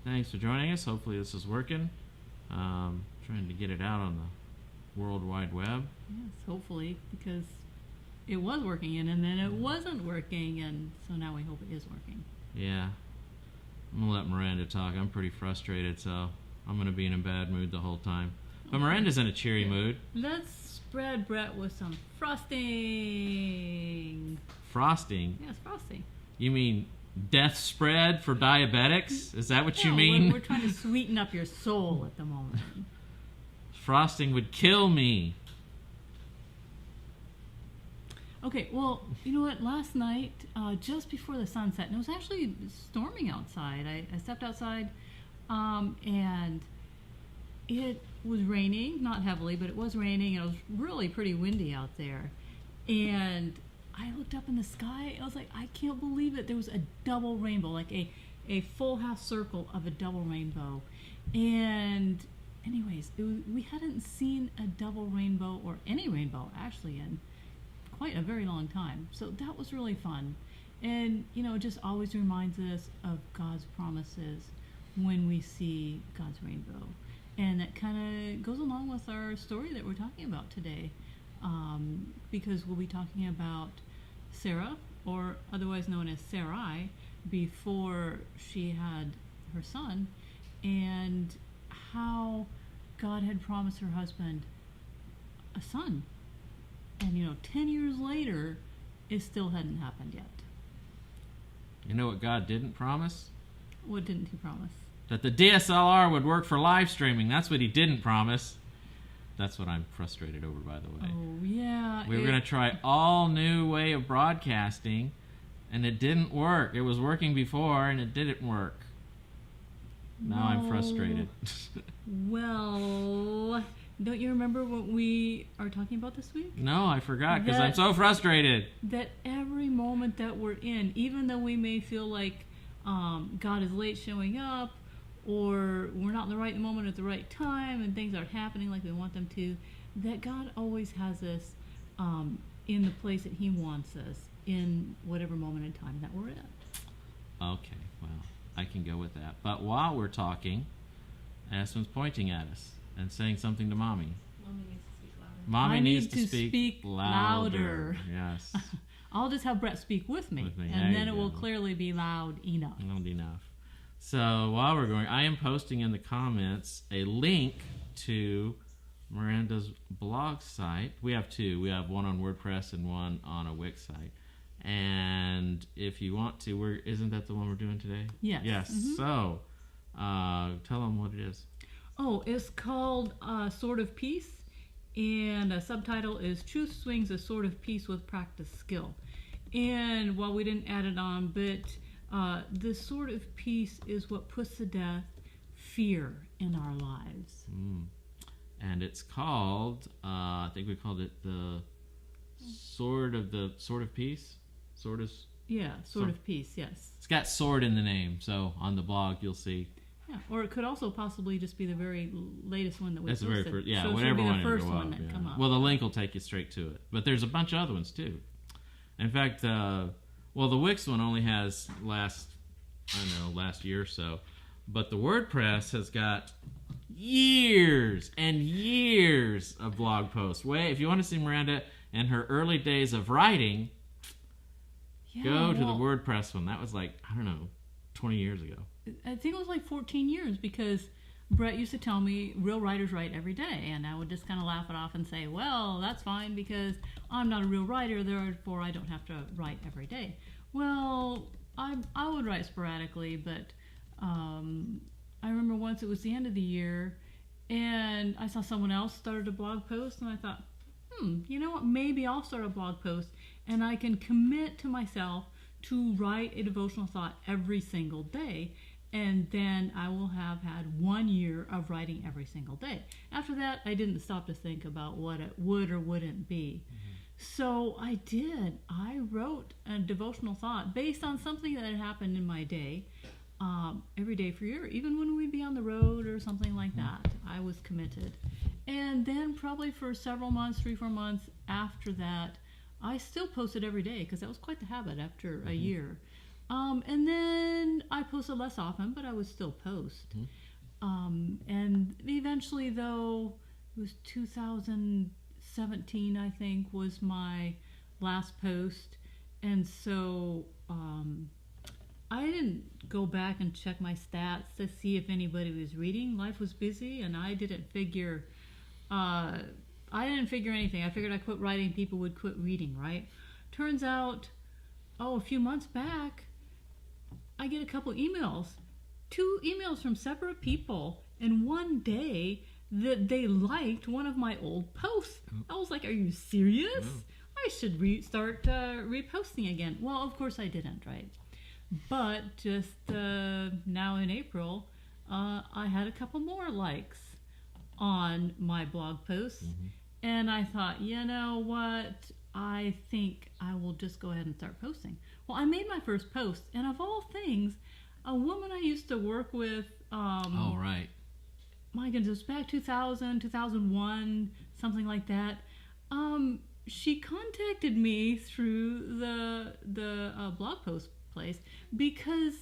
Thanks for joining us. Hopefully this is working. Trying to get it out on the World Wide Web. Yes, hopefully, because it was working and then it wasn't working, and so now we hope it is working. Yeah. I'm going to let Miranda talk. I'm pretty frustrated, so I'm going to be in a bad mood the whole time. But Miranda's in a cheery mood. Let's spread Brett with some frosting. Frosting? Yes, frosting. You mean death spread for diabetics? Is that what you mean? We're trying to sweeten up your soul at the moment. Frosting would kill me. Okay, well, you know what? Last night, just before the sunset, and it was actually storming outside. I stepped outside, and it was raining, not heavily, but it was raining, and it was really pretty windy out there. And I looked up in the sky, and I was like, I can't believe it. There was a double rainbow, like a full half circle of a double rainbow. And anyways, we hadn't seen a double rainbow, or any rainbow, actually, in quite a very long time. So that was really fun. And, you know, it just always reminds us of God's promises when we see God's rainbow. And that kind of goes along with our story that we're talking about today. Because we'll be talking about Sarah, or otherwise known as Sarai, before she had her son, and how God had promised her husband a son. And, you know, 10 years later, it still hadn't happened yet. You know what God didn't promise? What didn't he promise? That the DSLR would work for live streaming. That's what he didn't promise. That's what I'm frustrated over, by the way. Oh, yeah. We were going to try all new way of broadcasting, and it didn't work. It was working before, and it didn't work. Now I'm frustrated. Well, don't you remember what we are talking about this week? No, I forgot, because I'm so frustrated. That every moment that we're in, even though we may feel like God is late showing up, or we're not in the right moment at the right time, and things aren't happening like we want them to, that God always has us in the place that he wants us in whatever moment in time that we're in. Okay, well, I can go with that. But while we're talking, Aspen's pointing at us and saying something to Mommy. Mommy needs to speak louder. Yes. I'll just have Brett speak with me. And then it will clearly be loud enough. Loud enough. So while we're going, I am posting in the comments a link to Miranda's blog site. We have two. We have one on WordPress and one on a Wix site. And if you want to, isn't that the one we're doing today? Yes. Yes. Mm-hmm. So tell them what it is. Oh, it's called Sword of Peace. And a subtitle is Truth Swings a Sword of Peace with Practice Skill. And while we didn't add it on, but the sword of peace is what puts to death fear in our lives. And it's called, I think we called it the Sword of Peace. Sword of Peace, yes. It's got sword in the name, so on the blog you'll see. Yeah, or it could also possibly just be the very latest one that we posted. That's the very first, so whatever one. The first one that come up. Well, the link will take you straight to it, but there's a bunch of other ones too. In fact, the Wix one only has last year or so, but the WordPress has got years and years of blog posts. If you want to see Miranda in her early days of writing, go to the WordPress one. That was 20 years ago. I think it was 14 years, because Brett used to tell me real writers write every day, and I would just kind of laugh it off and say, well, that's fine because I'm not a real writer, therefore I don't have to write every day. Well, I would write sporadically, but I remember once it was the end of the year, and I saw someone else started a blog post, and I thought, you know what, maybe I'll start a blog post, and I can commit to myself to write a devotional thought every single day, and then I will have had 1 year of writing every single day. After that, I didn't stop to think about what it would or wouldn't be. Mm-hmm. So I did. I wrote a devotional thought based on something that had happened in my day, every day for a year. Even when we'd be on the road or something like that, I was committed. And then probably for several months, 3-4 months after that, I still posted every day, because that was quite the habit after a year. And then I posted less often, but I would still post. And eventually, though, it was 2017, I think, was my last post. And so I didn't go back and check my stats to see if anybody was reading. Life was busy, and I didn't figure anything. I figured I quit writing, people would quit reading, right? Turns out, a few months back, I get a couple emails. 2 emails from separate people in one day that they liked one of my old posts. I was like, are you serious? I should start reposting again. Well, of course I didn't, right? But just now in April, I had a couple more likes on my blog posts. And I thought, you know what? I think I will just go ahead and start posting. Well, I made my first post, and of all things, a woman I used to work with, right. My goodness, it was back 2000, 2001, something like that. She contacted me through the blog post place because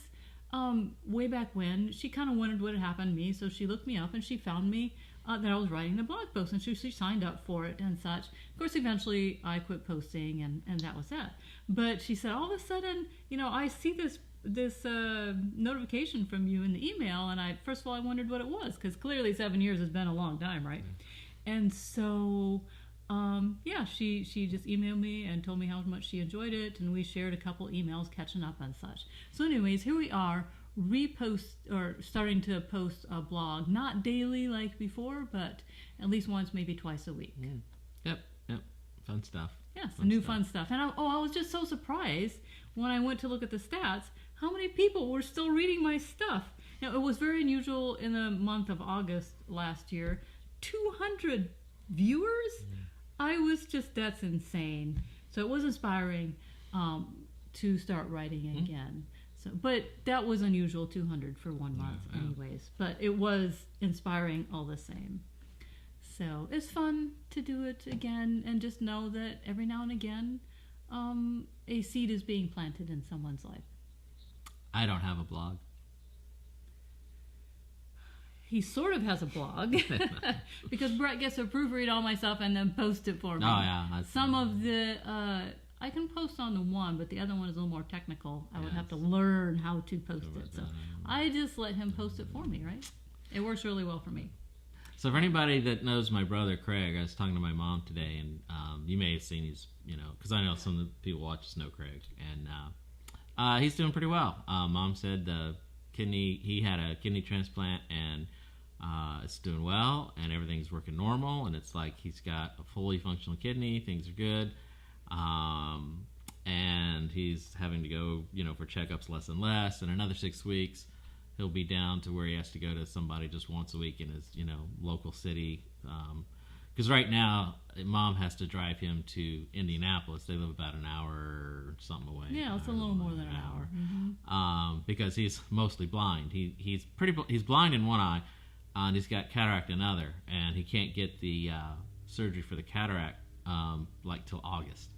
way back when, she kind of wondered what had happened to me, so she looked me up and she found me that I was writing the blog post, and she signed up for it and such. Of course, eventually I quit posting, and that was that. But she said, all of a sudden, I see this notification from you in the email, and first of all I wondered what it was, because clearly 7 years has been a long time, right? And so she just emailed me and told me how much she enjoyed it, and we shared a couple emails catching up and such. So anyways, here we are, starting to post a blog, not daily like before, but at least once, maybe twice a week. Yep, fun stuff. Yes, fun stuff. And I was just so surprised when I went to look at the stats how many people were still reading my stuff. It was very unusual in the month of August last year. 200 viewers? That's insane. So it was inspiring to start writing again. So, but that was unusual, 200 for 1 month anyways. But it was inspiring all the same. So it's fun to do it again and just know that every now and again a seed is being planted in someone's life. I don't have a blog. He sort of has a blog because Brett gets to proofread all my stuff and then post it for me. Oh, yeah. Some of the... I can post on the one, but the other one is a little more technical. I would have to learn how to post it. So I just let him post it for me, right? It works really well for me. So for anybody that knows my brother Craig, I was talking to my mom today, and you may have seen his, because I know some of the people watch us know Craig, and he's doing pretty well. Mom said he had a kidney transplant, and it's doing well, and everything's working normal, and it's like he's got a fully functional kidney, things are good. And he's having to go, for checkups less and less. In another 6 weeks, he'll be down to where he has to go to somebody just once a week in his, local city. Because right now, Mom has to drive him to Indianapolis. They live about an hour or something away. Yeah, it's a little more than an hour. Because he's mostly blind. He's blind in one eye, and he's got cataract in the other, and he can't get the surgery for the cataract till August.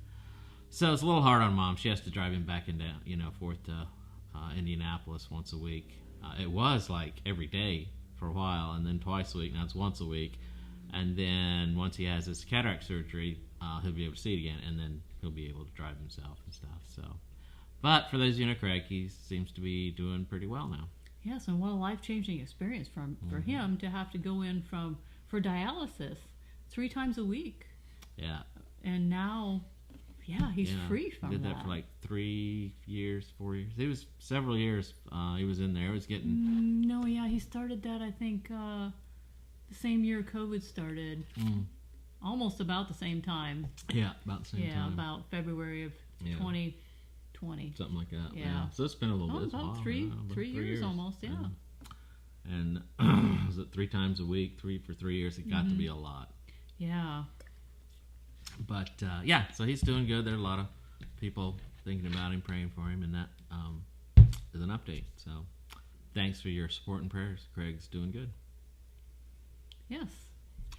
So it's a little hard on Mom. She has to drive him back and down, forth to Indianapolis once a week. It was like every day for a while, and then twice a week. Now it's once a week. And then once he has his cataract surgery, he'll be able to see it again, and then he'll be able to drive himself and stuff. So, but for those Craig, he seems to be doing pretty well now. Yes, and what a life-changing experience for him to have to go in for dialysis 3 times a week. Yeah. And now, he's free from that. Did that for like 3 years, 4 years. It was several years. He was in there. It was getting... he started that, I think, the same year COVID started. Almost about the same time. Yeah, about the same time. Yeah, about February of 2020. Something like that. Yeah. So it's been a little bit. About three years almost, yeah. And was it 3 times a week, 3 for 3 years? It got to be a lot. Yeah. But, so he's doing good. There are a lot of people thinking about him, praying for him, and that is an update. So thanks for your support and prayers. Craig's doing good. Yes.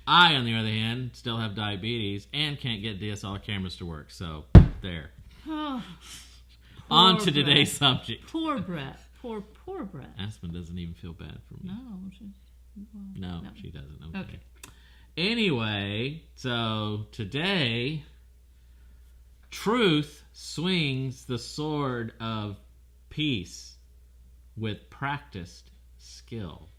I, on the other hand, still have diabetes and can't get DSLR cameras to work. So there. On to today's subject. Poor Brett. Poor Brett. Aspen doesn't even feel bad for me. No, she doesn't. Okay. Anyway, so today, truth swings the sword of peace with practiced skill.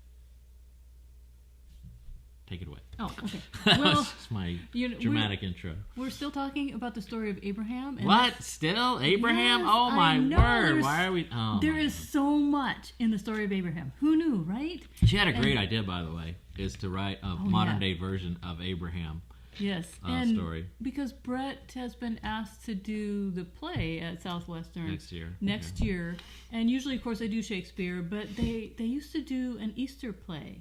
Take it away. Oh, okay. That Well, was just my dramatic intro. We're still talking about the story of Abraham. And What? Still? Abraham? Yes, oh, my I know. word. Why are we... Oh, there is so much in the story of Abraham. Who knew, right? She had a great idea, by the way, is to write a modern-day version of Abraham. Yes, and story. Because Brett has been asked to do the play at Southwestern next year, and usually, of course, they do Shakespeare, but they used to do an Easter play,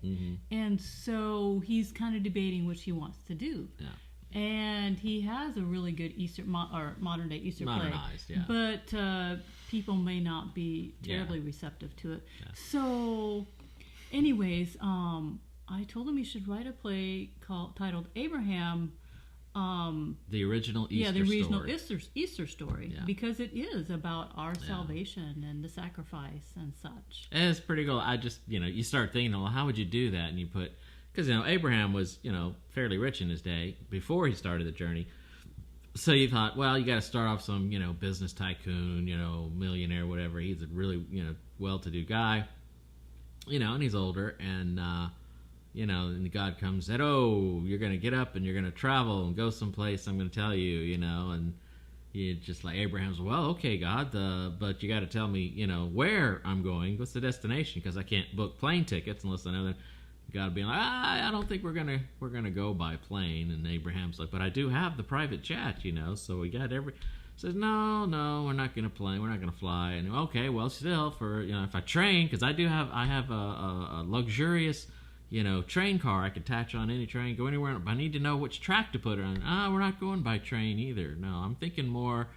and so he's kind of debating which he wants to do. Yeah. And he has a really good Easter or modern day Easter Modernized, play, but people may not be terribly receptive to it. Yeah. So, anyways, I told him he should write a play titled Abraham. The original Easter the original story. Easter story, because it is about our salvation and the sacrifice and such. And it's pretty cool. I just, you start thinking, well, how would you do that? And you put, because, Abraham was, fairly rich in his day before he started the journey. So you thought, well, you got to start off some, business tycoon, millionaire, whatever. He's a really, well-to-do guy, and he's older, and and God comes and said, oh, you're going to get up and you're going to travel and go someplace, I'm going to tell you, and you just like Abraham's, well, okay, God, but you got to tell me, where I'm going, what's the destination, because I can't book plane tickets unless I know that. God being like, I don't think we're gonna go by plane, and Abraham's like, but I do have the private jet, so we got says, no, we're not gonna fly, and okay, well, still, for if I train, because I have a luxurious train car I could attach on any train, go anywhere, but I need to know which track to put it on. We're not going by train either. No, I'm thinking more,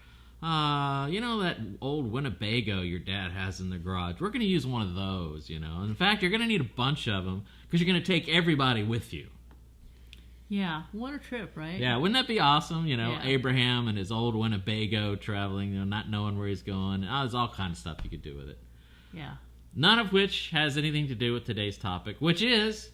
that old Winnebago your dad has in the garage. We're going to use one of those, In fact, you're going to need a bunch of them because you're going to take everybody with you. Yeah, what a trip, right? Yeah, wouldn't that be awesome? Abraham and his old Winnebago traveling, not knowing where he's going. There's all kinds of stuff you could do with it. Yeah. None of which has anything to do with today's topic, which is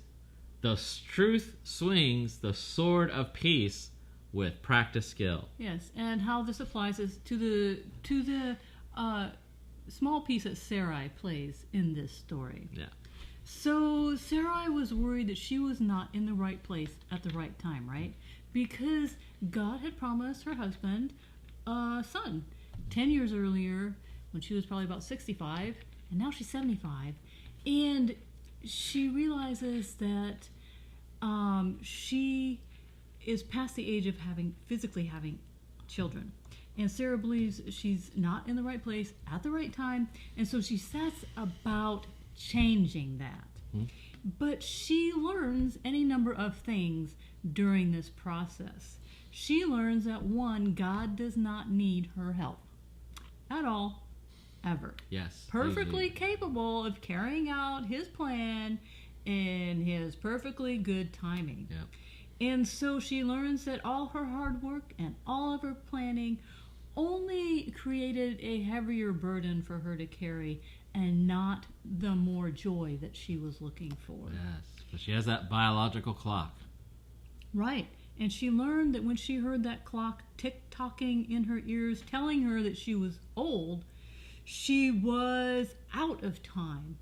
the truth swings the sword of peace with practice skill. Yes, and how this applies is to the small piece that Sarai plays in this story. Yeah. So Sarai was worried that she was not in the right place at the right time, right? Because God had promised her husband a son 10 years earlier when she was probably about 65. And now she's 75, and she realizes that she is past the age of physically having children. And Sarah believes she's not in the right place at the right time, and so she sets about changing that. Mm-hmm. But she learns any number of things during this process. She learns that, one, God does not need her help at all. Ever. Yes. Perfectly capable of carrying out his plan in his perfectly good timing. Yep. And so she learns that all her hard work and all of her planning only created a heavier burden for her to carry and not the more joy that she was looking for. Yes. But she has that biological clock. Right. And she learned that when she heard that clock tick-tocking in her ears telling her that she was old, she was out of time,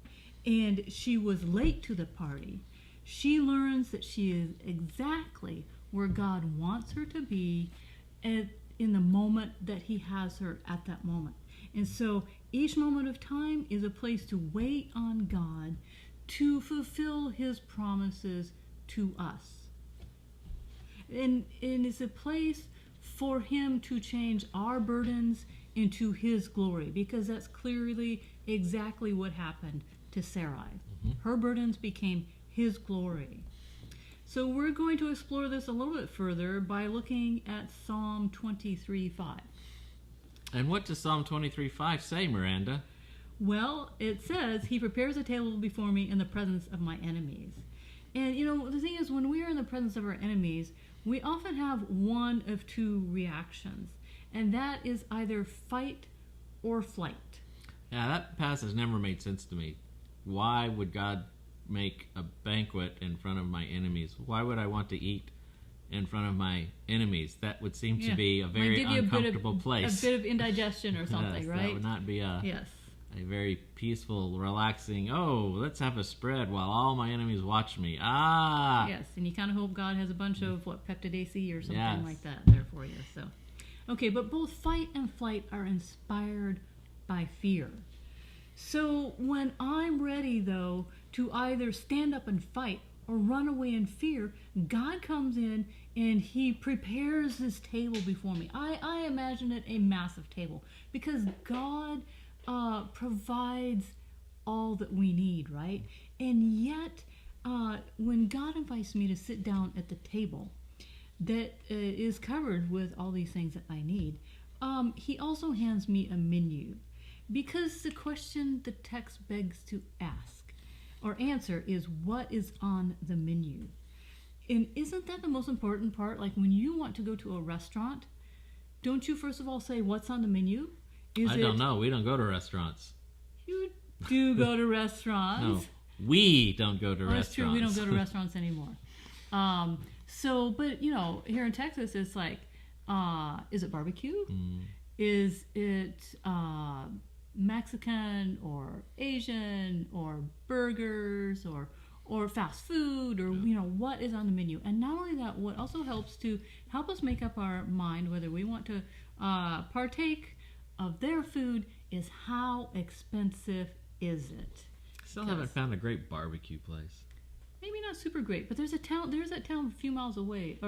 and she was late to the party. She learns that she is exactly where God wants her to be in the moment that he has her at that moment. And so each moment of time is a place to wait on God to fulfill his promises to us. And it's a place for him to change our burdens into his glory, because that's clearly exactly what happened to Sarai. Mm-hmm. Her burdens became his glory. So we're going to explore this a little bit further by looking at Psalm 23:5. And what does Psalm 23:5 say, Miranda? Well, it says, he prepares a table before me in the presence of my enemies. And the thing is, when we are in the presence of our enemies, we often have one of two reactions. And that is either fight or flight. Yeah, that passage never made sense to me. Why would God make a banquet in front of my enemies? Why would I want to eat in front of my enemies? That would seem to be a very uncomfortable place. A bit of indigestion or something, yes, right? That would not be a very peaceful, relaxing, let's have a spread while all my enemies watch me. Yes, and you kind of hope God has a bunch of, Peptid AC or something like that there for you. So, okay, but both fight and flight are inspired by fear. So when I'm ready, though, to either stand up and fight or run away in fear, God comes in and he prepares this table before me. I imagine it a massive table because God provides all that we need, right? And yet, when God invites me to sit down at the table that is covered with all these things that I need, he also hands me a menu. Because the question the text begs to ask or answer is, what is on the menu? And isn't that the most important part? Like when you want to go to a restaurant, don't you first of all say, what's on the menu? I don't know. We don't go to restaurants. You do go to restaurants. No, we don't go to restaurants. That's true. We don't go to restaurants anymore. But here in Texas, it's like, is it barbecue? Is it Mexican or Asian or burgers or fast food or what is on the menu? And not only that, what also helps to help us make up our mind whether we want to partake of their food is how expensive is it? Still haven't found a great barbecue place. Maybe not super great, but there's that town a few miles away,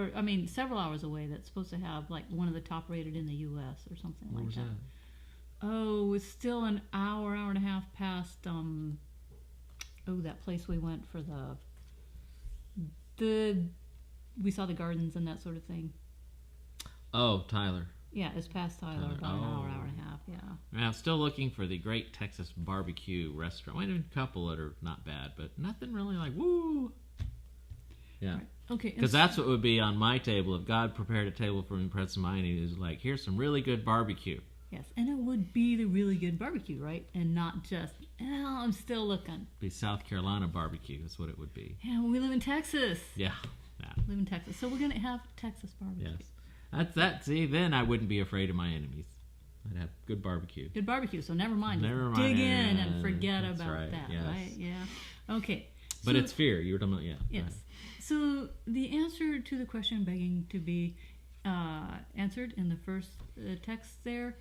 several hours away, that's supposed to have like one of the top rated in the U.S. or something like that. Oh, it's still an hour and a half past that place we went for we saw the gardens and that sort of thing. Oh, Tyler. Yeah, it's past Tyler, about an hour and a half, yeah. I'm still looking for the great Texas barbecue restaurant. Well, a couple that are not bad, but nothing really like, woo! Yeah. Right. Okay. Because that's what would be on my table. If God prepared a table for me in presence of my enemies, like, here's some really good barbecue. Yes, and it would be the really good barbecue, right? And not just, I'm still looking. It'd be South Carolina barbecue is what it would be. Yeah, we live in Texas. Yeah. Live in Texas. So we're going to have Texas barbecue. Yes. See, then I wouldn't be afraid of my enemies. I'd have good barbecue. Good barbecue, so never mind. Dig in and forget about that, yes. right? Yeah. Okay. But it's fear. You were talking about, Yes. Right. So the answer to the question begging to be answered in the first text there,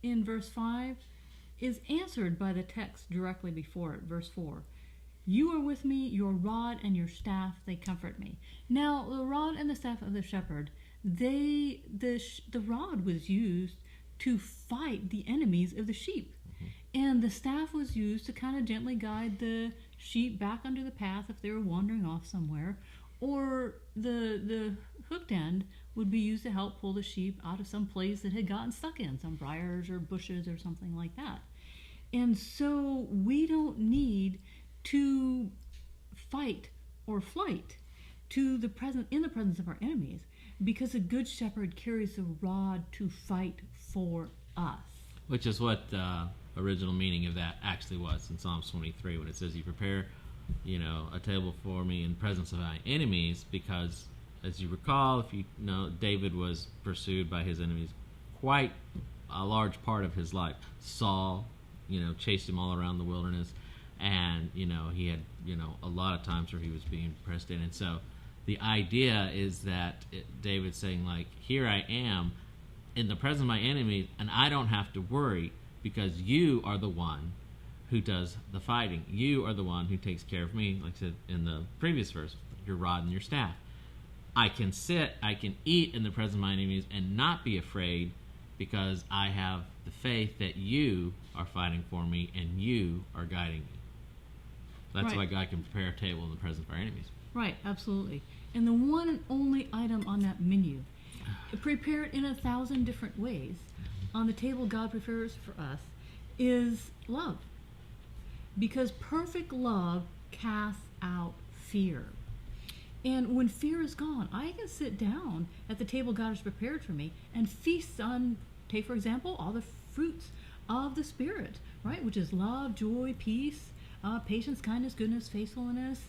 in verse 5, is answered by the text directly before it, verse 4. You are with me, your rod and your staff, they comfort me. Now, the rod and the staff of the shepherd, the rod was used to fight the enemies of the sheep. Mm-hmm. And the staff was used to kind of gently guide the sheep back under the path if they were wandering off somewhere. Or the hooked end would be used to help pull the sheep out of some place that had gotten stuck in, some briars or bushes or something like that. And so we don't need to fight or flight in the presence of our enemies, because a good shepherd carries a rod to fight for us. Which is what the original meaning of that actually was in Psalms 23 when it says, you prepare, a table for me in presence of my enemies, because as you recall, if you know, David was pursued by his enemies quite a large part of his life. Saul, chased him all around the wilderness. And, he had, a lot of times where he was being pressed in. And so the idea is that David's saying, like, here I am in the presence of my enemy, and I don't have to worry because you are the one who does the fighting. You are the one who takes care of me, like I said in the previous verse, your rod and your staff. I can eat in the presence of my enemies and not be afraid because I have the faith that you are fighting for me and you are guiding me. That's why God can prepare a table in the presence of our enemies. Right, absolutely. And the one and only item on that menu, prepared in 1,000 different ways, on the table God prepares for us, is love. Because perfect love casts out fear. And when fear is gone, I can sit down at the table God has prepared for me and feast on, take for example, all the fruits of the Spirit, right? Which is love, joy, peace, patience, kindness, goodness, faithfulness,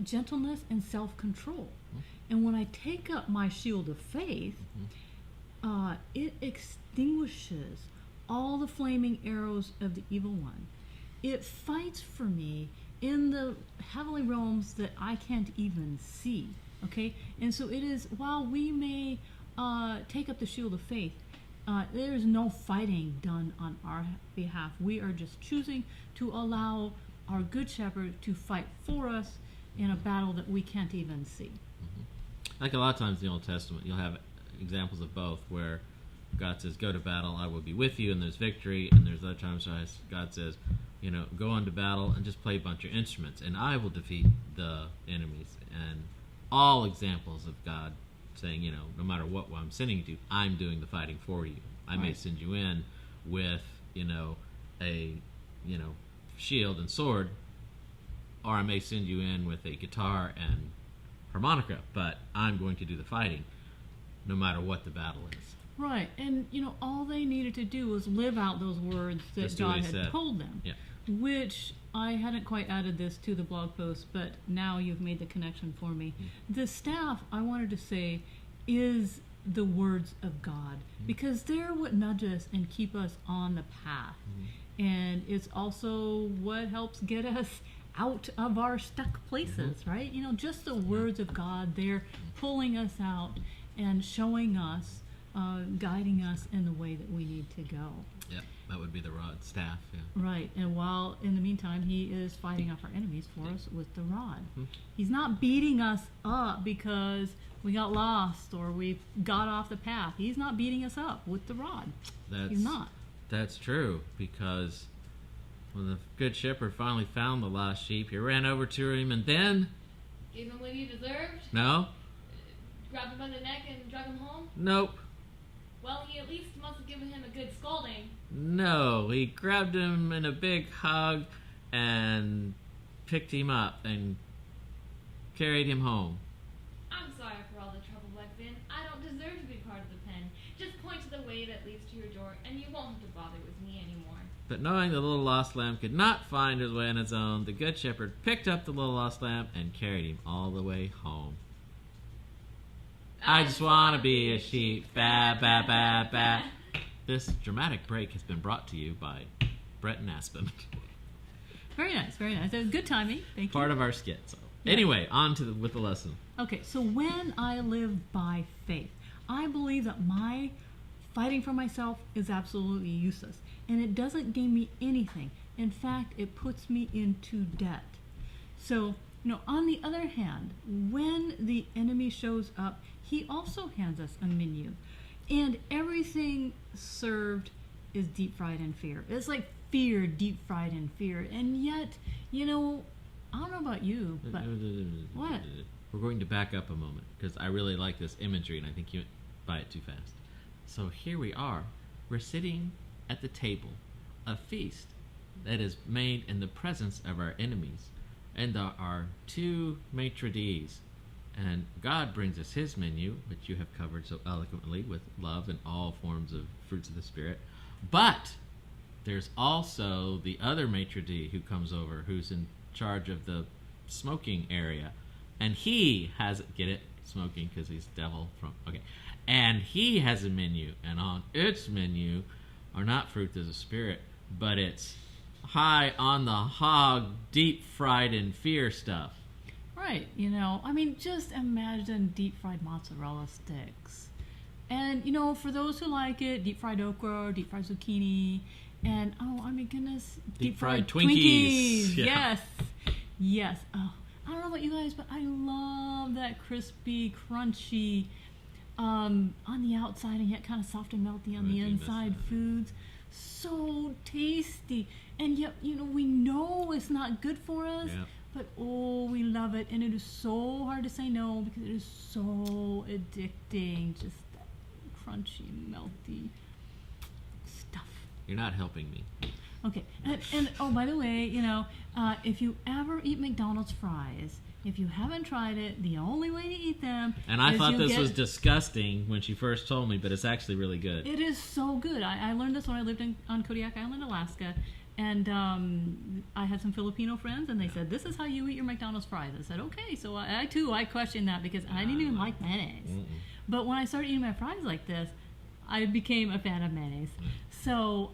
gentleness, and self-control. And when I take up my shield of faith, it extinguishes all the flaming arrows of the evil one. It fights for me in the heavenly realms that I can't even see. Okay? And so it is, while we may take up the shield of faith, there is no fighting done on our behalf. We are just choosing to allow our Good Shepherd to fight for us in a battle that we can't even see. Like a lot of times in the Old Testament, you'll have examples of both where God says, go to battle, I will be with you, and there's victory, and there's other times where God says, go on to battle and just play a bunch of instruments, and I will defeat the enemies. And all examples of God saying, no matter what I'm sending you to, I'm doing the fighting for you. I may send you in with, a, shield and sword, or I may send you in with a guitar and harmonica, but I'm going to do the fighting no matter what the battle is. Right. And, all they needed to do was live out those words that God had told them, which I hadn't quite added this to the blog post, but now you've made the connection for me. The staff, I wanted to say, is the words of God, because they're what nudge us and keep us on the path. And it's also what helps get us out of our stuck places, right? Just the words of God, they're pulling us out and showing us, guiding us in the way that we need to go. Yeah, that would be the rod, staff. Yeah. Right, and while in the meantime he is fighting off our enemies for us with the rod. He's not beating us up because we got lost or we got off the path. He's not beating us up with the rod. He's not. That's true, because when the Good Shepherd finally found the lost sheep, he ran over to him and then... Gave him what he deserved? No. Grabbed him by the neck and drug him home? Nope. Well, he at least must have given him a good scolding. No, he grabbed him in a big hug and picked him up and carried him home. I'm sorry for all the trouble I've been. I don't deserve to be part of the pen. Just point to the way that leads to your door, and you won't have to bother with me anymore. But knowing the little lost lamb could not find his way on its own, the Good Shepherd picked up the little lost lamb and carried him all the way home. I just want to be a sheep. Ba, ba, ba, ba. This dramatic break has been brought to you by Brett and Aspen. Very nice, very nice. Good timing. Thank you. Part of our skit. So. Anyway, on to with the lesson. Okay, so when I live by faith, I believe that my fighting for myself is absolutely useless, and it doesn't gain me anything. In fact, it puts me into debt. So, on the other hand, when the enemy shows up, he also hands us a menu. And everything served is deep fried in fear. It's like fear deep fried in fear. And yet, I don't know about you, but... What? We're going to back up a moment, because I really like this imagery, and I think you buy it too fast. So here we are. We're sitting at the table, a feast that is made in the presence of our enemies. And there are two maitre d's. And God brings us his menu, which you have covered so eloquently with love and all forms of fruits of the Spirit. But there's also the other maitre d' who comes over, who's in charge of the smoking area. And he has, get it? Smoking, because he's devil from, okay. And he has a menu, and on its menu are not fruits of the Spirit, but it's high on the hog, deep fried in fear stuff. Right, just imagine deep fried mozzarella sticks. And, for those who like it, deep fried okra, deep fried zucchini, and, oh, I mean, goodness, deep fried Twinkies. Yeah. Yes. Oh, I don't know about you guys, but I love that crispy, crunchy, on the outside and yet kind of soft and melty on the inside foods. So tasty. And yet, we know it's not good for us. Yeah. But, we love it. And it is so hard to say no because it is so addicting. Just that crunchy, melty stuff. You're not helping me. Okay, and oh, by the way, if you ever eat McDonald's fries, if you haven't tried it, the only way to eat them And I is thought you this get- was disgusting when she first told me, but it's actually really good. It is so good. I learned this when I lived on Kodiak Island, Alaska, and I had some Filipino friends, and they said, "This is how you eat your McDonald's fries." I said, "Okay." So I questioned that because I didn't even like mayonnaise. But when I started eating my fries like this, I became a fan of mayonnaise. So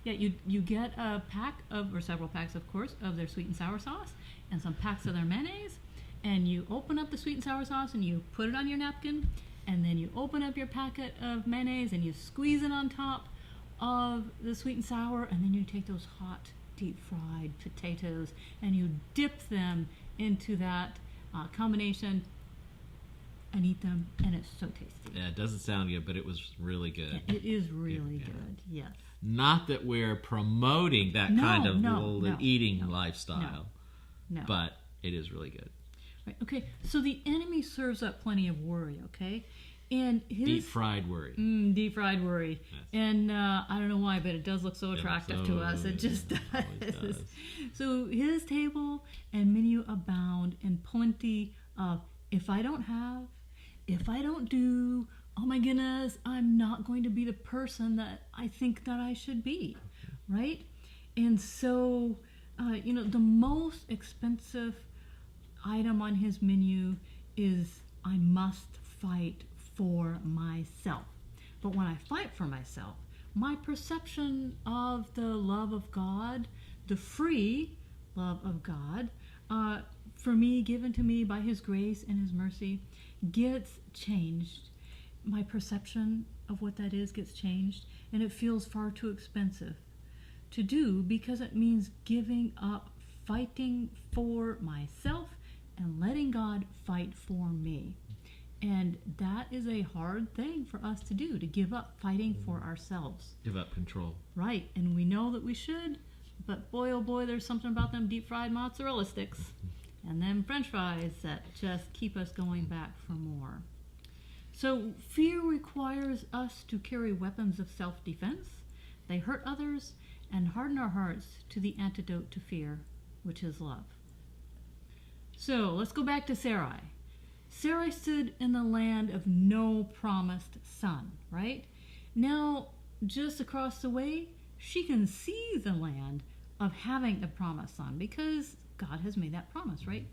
you get a pack of, or several packs, of course, of their sweet and sour sauce, and some packs of their mayonnaise, and you open up the sweet and sour sauce and you put it on your napkin, and then you open up your packet of mayonnaise and you squeeze it on top of the sweet and sour, and then you take those hot deep fried potatoes and you dip them into that combination and eat them, and it's so tasty. Yeah, it doesn't sound good, but it was really good. It is really Yeah. good, yes. Not that we're promoting that kind of eating lifestyle, No. but it is really good. Right, okay, so the enemy serves up plenty of worry, okay? And his Deep fried worry. deep fried worry. Yes. And I don't know why, but it does look so attractive to us. It just always does. does. So his table and menu abound in plenty of, if I don't have, if I don't do, oh my goodness, I'm not going to be the person that I think that I should be, right? And so, the most expensive item on his menu is, I must fight for myself. But when I fight for myself, my perception of the love of God, the free love of God, for me, given to me by his grace and his mercy, gets changed. My perception of what that is gets changed, and it feels far too expensive to do, because it means giving up fighting for myself and letting God fight for me. And that is a hard thing for us to do, to give up fighting for ourselves. Give up control. Right, and we know that we should, but boy oh boy, there's something about them deep fried mozzarella sticks and them french fries that just keep us going back for more. So fear requires us to carry weapons of self-defense. They hurt others and harden our hearts to the antidote to fear, which is love. So let's go back to Sarai. Sarai stood in the land of no promised son, right? Now, just across the way, she can see the land of having a promised son, because God has made that promise, right?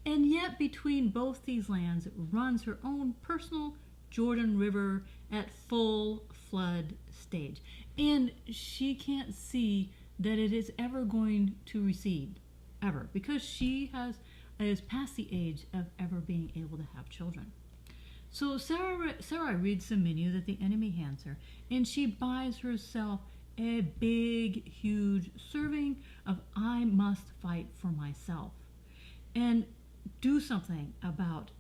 And yet between both these lands runs her own personal Jordan River at full flood stage. And she can't see that it is ever going to recede, ever, because she is past the age of ever being able to have children. So Sarai reads the menu that the enemy hands her, and she buys herself a big, huge serving of, I must fight for myself and do something about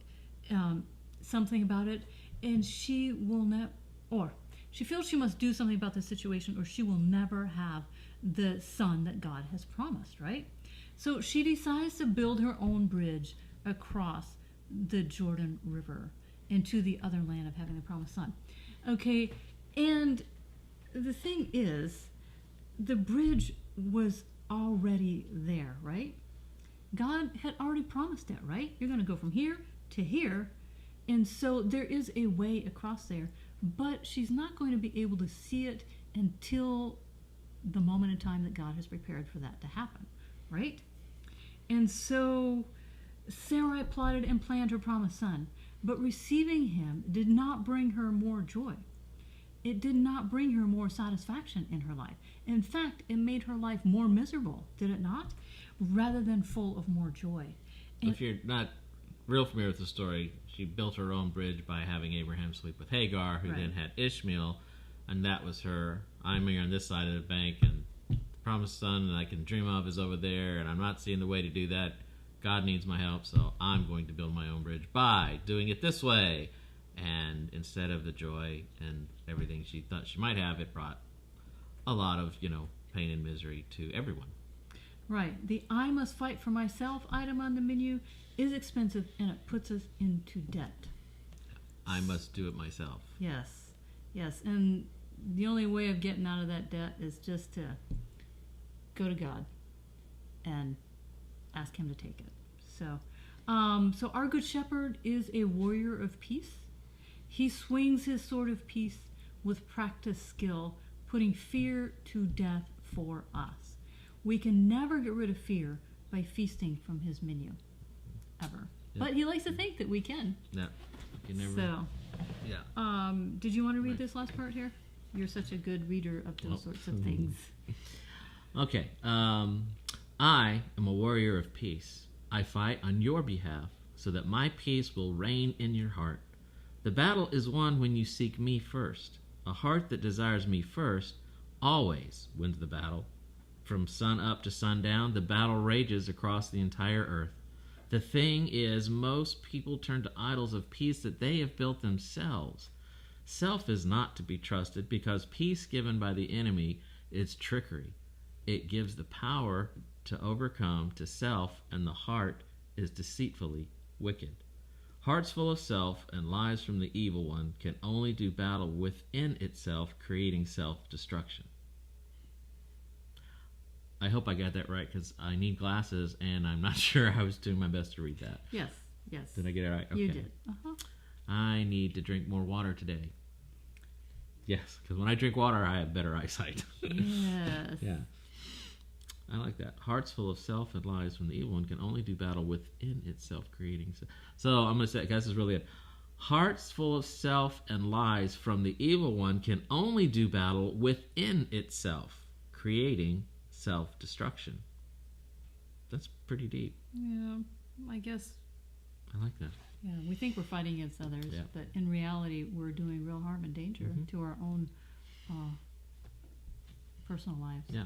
it. And she will not, or she feels she must do something about the situation, or she will never have the son that God has promised, right? So she decides to build her own bridge across the Jordan River into the other land of having the promised son. Okay, and the thing is, the bridge was already there, right? God had already promised it, right? You're going to go from here to here, and so there is a way across there, but she's not going to be able to see it until the moment in time that God has prepared for that to happen, right? And so Sarai plotted and planned her promised son, but receiving him did not bring her more joy. It did not bring her more satisfaction in her life. In fact, it made her life more miserable, did it not? Rather than full of more joy. And if you're not real familiar with the story, she built her own bridge by having Abraham sleep with Hagar, who then had Ishmael, and that was her. I'm here on this side of the bank, and the promised son that I can dream of is over there, and I'm not seeing the way to do that. God needs my help, so I'm going to build my own bridge by doing it this way. And instead of the joy and everything she thought she might have, it brought a lot of, pain and misery to everyone. Right. The I must fight for myself item on the menu is expensive, and it puts us into debt. I must do it myself. Yes. And the only way of getting out of that debt is just to go to God and ask him to take it. So our good shepherd is a warrior of peace. He swings his sword of peace with practiced skill, putting fear to death for us. We can never get rid of fear by feasting from his menu, ever. Yeah. But he likes to think that we can. Yeah. You never. So, Yeah. did you want to read this last part here? You're such a good reader of those sorts of things. Okay. I am a warrior of peace. I fight on your behalf so that my peace will reign in your heart. The battle is won when you seek me first. A heart that desires me first always wins the battle. From sun up to sundown, the battle rages across the entire earth. The thing is, most people turn to idols of peace that they have built themselves. Self is not to be trusted because peace given by the enemy is trickery. It gives the power to overcome to self, and the heart is deceitfully wicked. Hearts full of self and lies from the evil one can only do battle within itself, creating self-destruction. I hope I got that right because I need glasses and I'm not sure I was doing my best to read that. Yes. Did I get it right? Okay. You did. I need to drink more water today. Yes, because when I drink water, I have better eyesight. Yes. Yeah. I like that. Hearts full of self and lies from the evil one can only do battle within itself, creating. So I'm going to say, guys, this is really it. Hearts full of self and lies from the evil one can only do battle within itself, creating self-destruction. That's pretty deep. Yeah, I guess. I like that. Yeah, we think we're fighting against others, Yeah. but in reality, we're doing real harm and danger to our own personal lives. Yeah.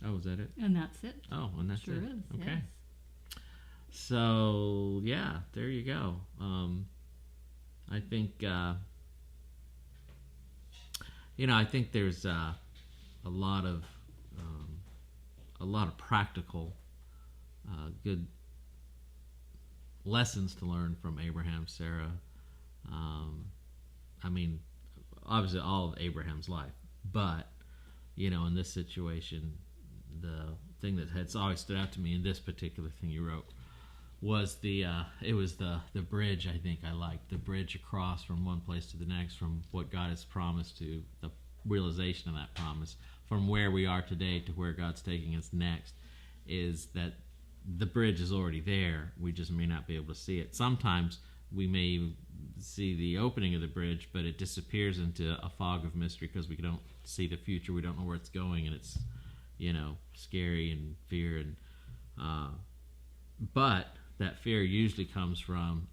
Oh, is that it? And that's it. Oh, and that's sure it. is. Okay. Yes. So, yeah, there you go. I think, I think there's a lot of practical, good lessons to learn from Abraham, Sarah. I mean, obviously all of Abraham's life, but in this situation, the thing that has always stood out to me in this particular thing you wrote was the bridge. I think I liked the bridge across from one place to the next, from what God has promised to the realization of that promise, from where we are today to where God's taking us next, is that the bridge is already there. We just may not be able to see it. Sometimes we may see the opening of the bridge, but it disappears into a fog of mystery because we don't see the future. We don't know where it's going, and it's scary and fear, and but that fear usually comes from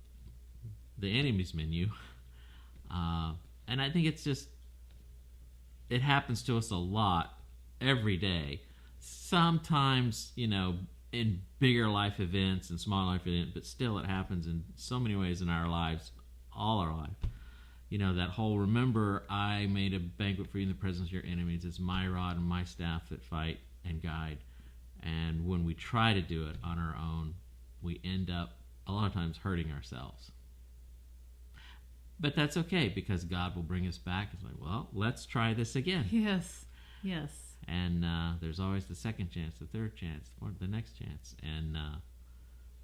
the enemy's menu, and I think it's just, it happens to us a lot every day. Sometimes in bigger life events and small life events, but still it happens in so many ways in our lives, all our life. That whole, remember, I made a banquet for you in the presence of your enemies. It's my rod and my staff that fight and guide. And when we try to do it on our own, we end up a lot of times hurting ourselves. But that's okay, because God will bring us back. It's like, well, let's try this again. Yes. And there's always the second chance, the third chance, or the next chance. And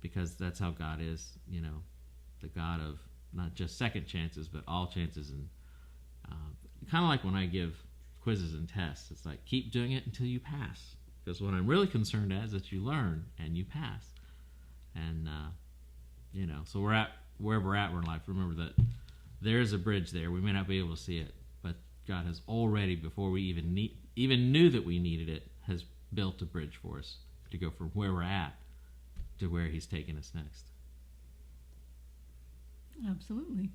because that's how God is, the God of not just second chances, but all chances. And kind of like when I give quizzes and tests, it's like, keep doing it until you pass. Because what I'm really concerned at is that you learn and you pass. And, so we're at where we're at in life. Remember that there is a bridge there. We may not be able to see it, but God has already, before we even knew that we needed it, has built a bridge for us to go from where we're at to where He's taking us next. Absolutely.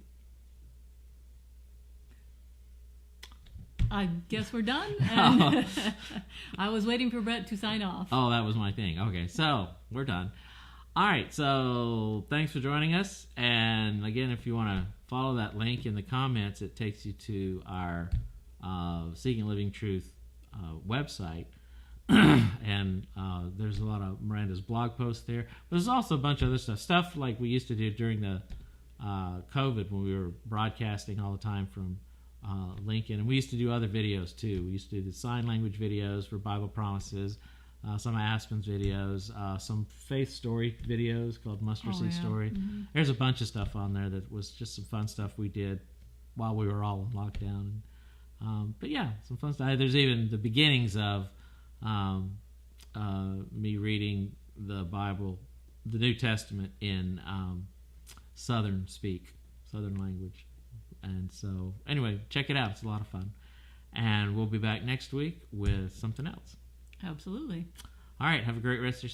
I guess we're done. And I was waiting for Brett to sign off. Oh, that was my thing. Okay, so we're done. All right, so thanks for joining us. And again, if you want to follow that link in the comments, it takes you to our Seeking Living Truth website. And there's a lot of Miranda's blog posts there. But there's also a bunch of other stuff like we used to do during the COVID, when we were broadcasting all the time from link in. And we used to do other videos too. We used to do the sign language videos for Bible Promises, some of Aspen's videos, some faith story videos called Mustard Seed Story. Mm-hmm. There's a bunch of stuff on there that was just some fun stuff we did while we were all in lockdown. But yeah, some fun stuff. There's even the beginnings of me reading the Bible, the New Testament in Southern language. And so, anyway, check it out. It's a lot of fun. And we'll be back next week with something else. Absolutely. All right. Have a great rest of your